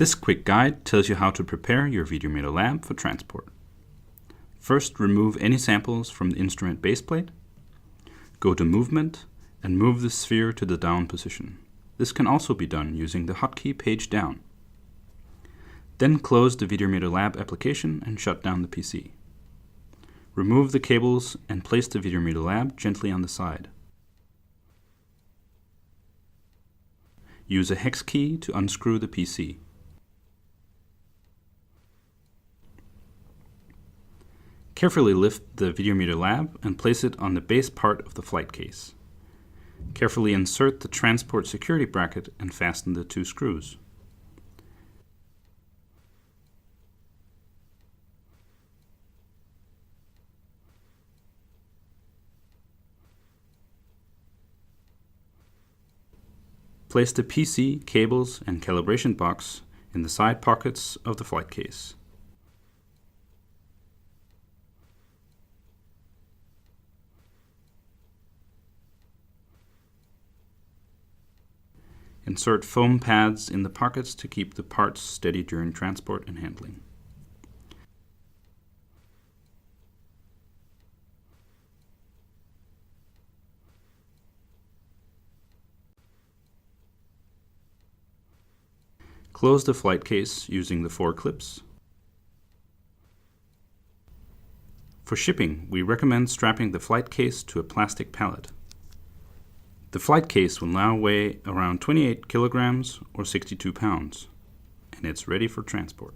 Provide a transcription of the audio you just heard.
This quick guide tells you how to prepare your VideometerLab for transport. First, remove any samples from the instrument baseplate. Go to Movement and move the sphere to the down position. This can also be done using the hotkey page down. Then close the VideometerLab application and shut down the PC. Remove the cables and place the VideometerLab gently on the side. Use a hex key to unscrew the PC. Carefully lift the VideometerLab and place it on the base part of the flight case. Carefully insert the transport security bracket and fasten the two screws. Place the PC, cables, and calibration box in the side pockets of the flight case. Insert foam pads in the pockets to keep the parts steady during transport and handling. Close the flight case using the 4 clips. For shipping, we recommend strapping the flight case to a plastic pallet. The flight case will now weigh around 28 kilograms or 62 pounds, and it's ready for transport.